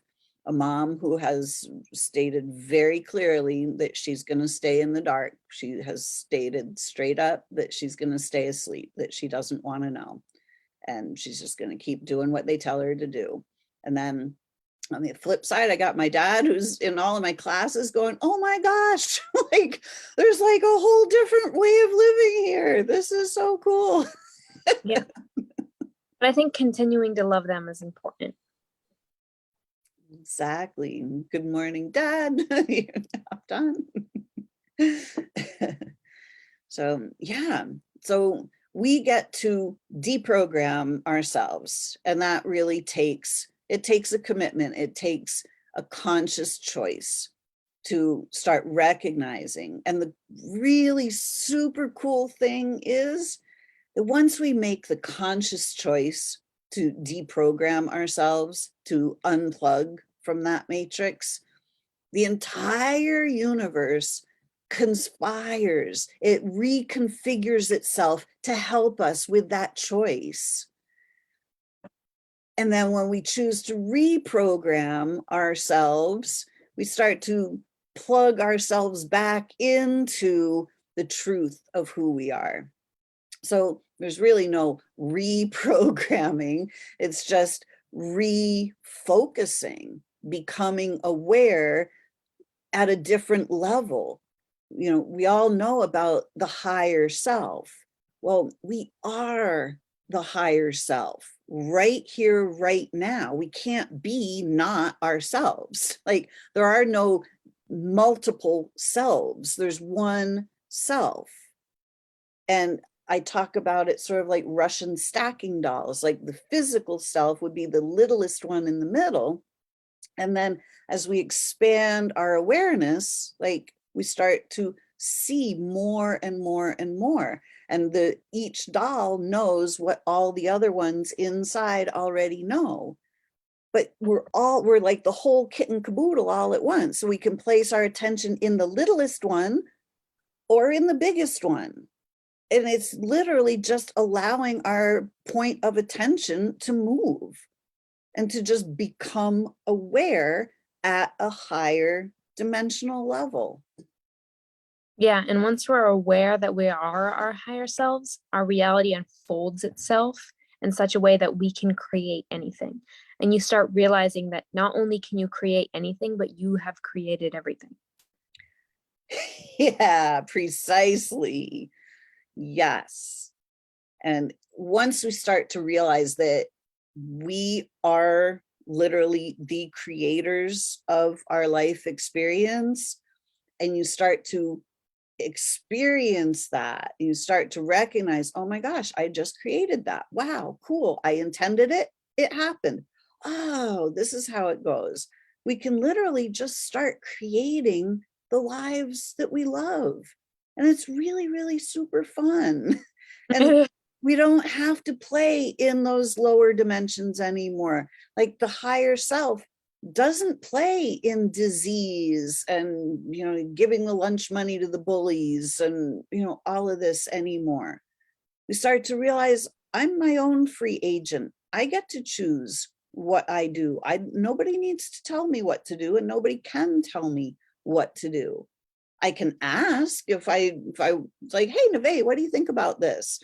a mom who has stated very clearly that she's going to stay in the dark. She has stated straight up that she's going to stay asleep, that she doesn't want to know. And she's just going to keep doing what they tell her to do. And then on the flip side, I got my dad who's in all of my classes going, oh my gosh, like there's like a whole different way of living here. This is so cool. Yeah. But I think continuing to love them is important. Exactly. Good morning, Dad. You're not done. So, yeah. So we get to deprogram ourselves, and that really takes a commitment. It takes a conscious choice to start recognizing. And the really super cool thing is that once we make the conscious choice to deprogram ourselves, to unplug from that matrix, the entire universe conspires, it reconfigures itself to help us with that choice. And then when we choose to reprogram ourselves, we start to plug ourselves back into the truth of who we are. So there's really no reprogramming. It's just refocusing, becoming aware at a different level. We all know about the higher self. Well, we are the higher self right here, right now. We can't be not ourselves. Like, there are no multiple selves. There's one self. And I talk about it sort of like Russian stacking dolls. Like, the physical self would be the littlest one in the middle. And then as we expand our awareness, like, we start to see more and more and more. And each doll knows what all the other ones inside already know. But we're like the whole kit and caboodle all at once. So we can place our attention in the littlest one or in the biggest one. And it's literally just allowing our point of attention to move and to just become aware at a higher dimensional level. Yeah, and once we're aware that we are our higher selves, our reality unfolds itself in such a way that we can create anything. And you start realizing that not only can you create anything, but you have created everything. Yeah, precisely. Yes. And once we start to realize that we are literally the creators of our life experience, and you start to experience that, you start to recognize, oh my gosh, I just created that. Wow, cool. I intended it. It happened. Oh, this is how it goes. We can literally just start creating the lives that we love. And it's really, really super fun. And we don't have to play in those lower dimensions anymore. Like the higher self doesn't play in disease and, giving the lunch money to the bullies and, all of this anymore. We start to realize I'm my own free agent. I get to choose what I do. Nobody needs to tell me what to do, and nobody can tell me what to do. I can ask if I like, hey, Nevaeh, what do you think about this?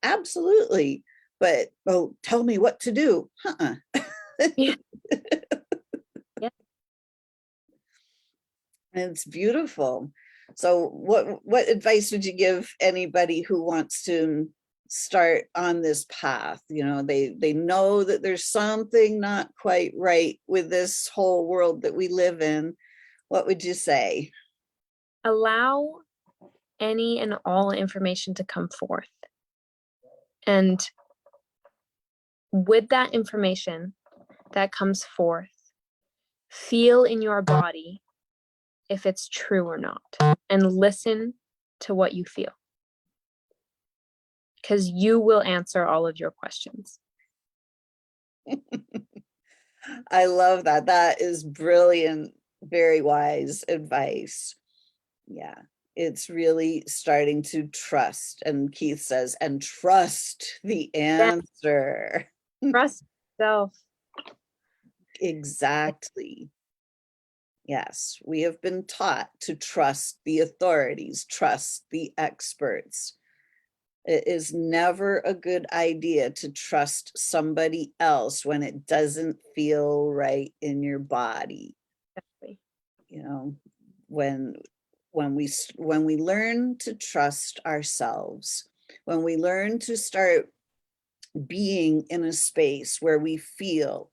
Absolutely. But, oh, tell me what to do. Yeah. Yeah. It's beautiful. So what advice would you give anybody who wants to start on this path? They know that there's something not quite right with this whole world that we live in. What would you say? Allow any and all information to come forth. And with that information that comes forth, feel in your body if it's true or not, and listen to what you feel, because you will answer all of your questions. I love that. That is brilliant, very wise advice. Yeah, it's really starting to trust. And Keith says, and trust the answer. Trust yourself. Exactly. Yes, we have been taught to trust the authorities, trust the experts. It is never a good idea to trust somebody else when it doesn't feel right in your body. Exactly. When we learn to trust ourselves, when we learn to start being in a space where we feel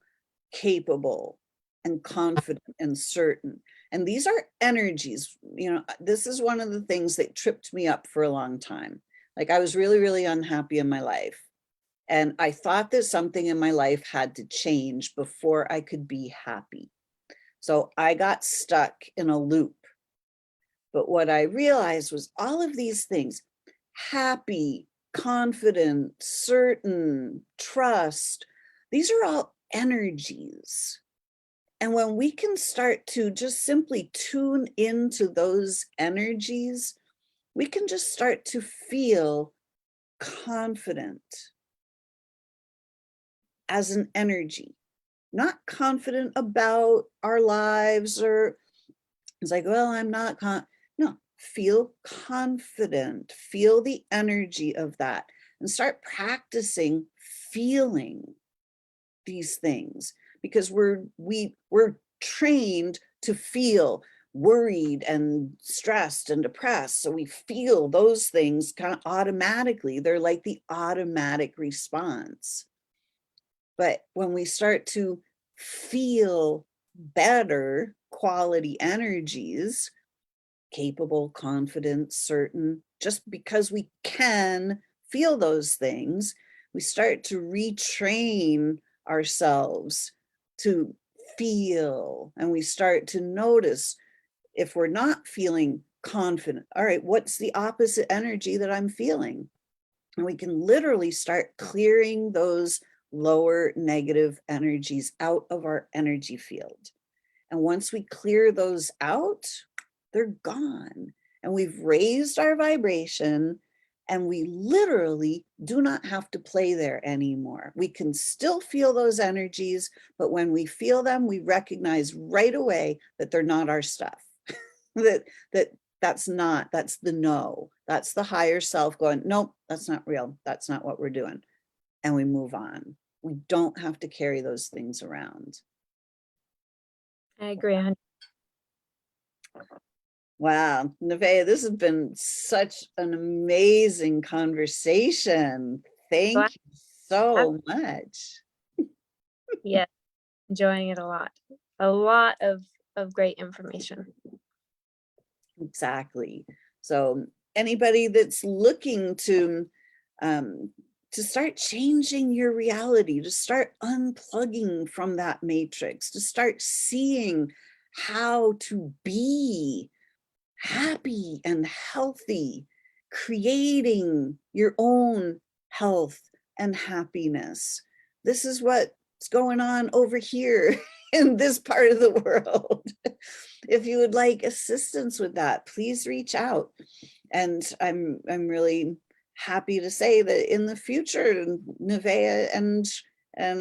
capable and confident and certain. And these are energies. This is one of the things that tripped me up for a long time. Like I was really, really unhappy in my life. And I thought that something in my life had to change before I could be happy. So I got stuck in a loop. But what I realized was all of these things, happy, confident, certain, trust, these are all energies. And when we can start to just simply tune into those energies, we can just start to feel confident as an energy, not confident about our lives, or it's like, well, I'm not no, feel confident, feel the energy of that, and start practicing feeling these things, because we're trained to feel worried and stressed and depressed. So we feel those things kind of automatically. They're like the automatic response. But when we start to feel better quality energies, capable, confident, certain, just because we can feel those things, we start to retrain ourselves to feel, and we start to notice if we're not feeling confident. All right, what's the opposite energy that I'm feeling? And we can literally start clearing those lower negative energies out of our energy field. And once we clear those out, they're gone. And we've raised our vibration, and we literally do not have to play there anymore. We can still feel those energies, but when we feel them, we recognize right away that they're not our stuff. that that's the no. That's the higher self going, nope, that's not real. That's not what we're doing. And we move on. We don't have to carry those things around. I agree. Wow, Nevaeh, this has been such an amazing conversation. Thank you so much. Yeah, enjoying it a lot. A lot of great information. Exactly. So anybody that's looking to start changing your reality, to start unplugging from that matrix, to start seeing how to be happy and healthy, creating your own health and happiness. This is what's going on over here in this part of the world. If you would like assistance with that, please reach out. And I'm really happy to say that in the future, Nevaeh and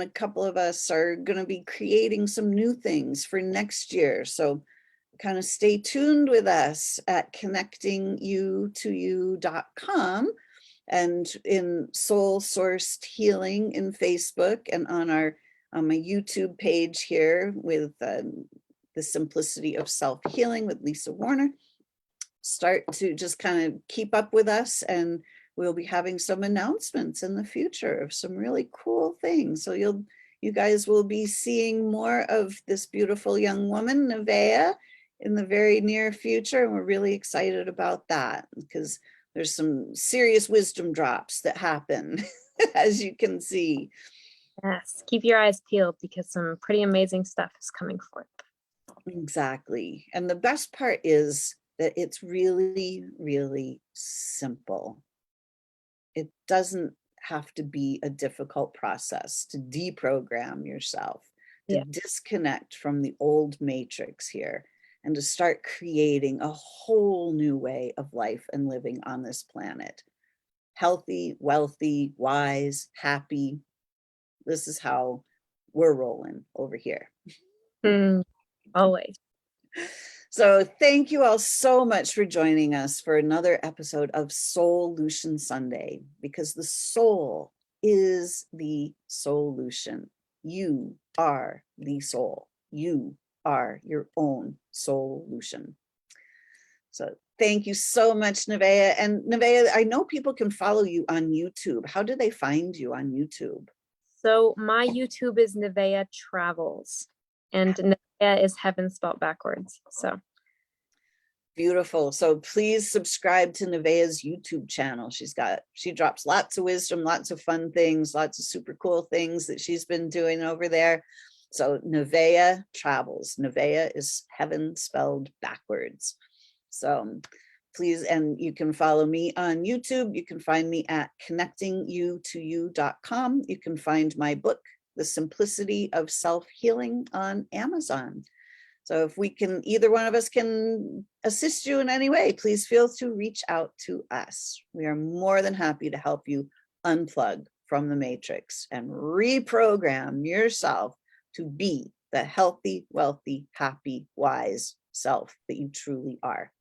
a couple of us are going to be creating some new things for next year. So kind of stay tuned with us at connectingyoutoyou.com and in Soul Sourced Healing in Facebook, and on my YouTube page here with the Simplicity of Self-Healing with Lisa Warner. Start to just kind of keep up with us, and we'll be having some announcements in the future of some really cool things. So you guys will be seeing more of this beautiful young woman, Nevaeh, in the very near future. And we're really excited about that because there's some serious wisdom drops that happen, as you can see. Yes, keep your eyes peeled because some pretty amazing stuff is coming forth. Exactly. And the best part is that it's really, really simple. It doesn't have to be a difficult process to deprogram yourself, to disconnect from the old matrix here, and to start creating a whole new way of life and living on this planet. Healthy, wealthy, wise, happy. This is how we're rolling over here. Always. So thank you all so much for joining us for another episode of Soulution Sunday, because the soul is the solution. You are the soul. You are your own solution. So thank you so much, Nevaeh. And Nevaeh, I know people can follow you on YouTube. How do they find you on YouTube? So my YouTube is Nevaeh Travels, and Nevaeh is heaven spelled backwards. So beautiful. So please subscribe to Nevaeh's YouTube channel. She drops lots of wisdom, lots of fun things, lots of super cool things that she's been doing over there. So Nevaeh Travels. Nevaeh is heaven spelled backwards. So please, and you can follow me on YouTube. You can find me at connectingyoutoyou.com. You can find my book, The Simplicity of Self-Healing, on Amazon. So if either one of us can assist you in any way, please feel to reach out to us. We are more than happy to help you unplug from the matrix and reprogram yourself to be the healthy, wealthy, happy, wise self that you truly are.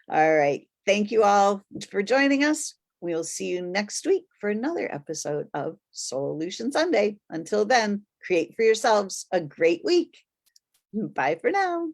All right. Thank you all for joining us. We'll see you next week for another episode of Soulution Sunday. Until then, create for yourselves a great week. Bye for now.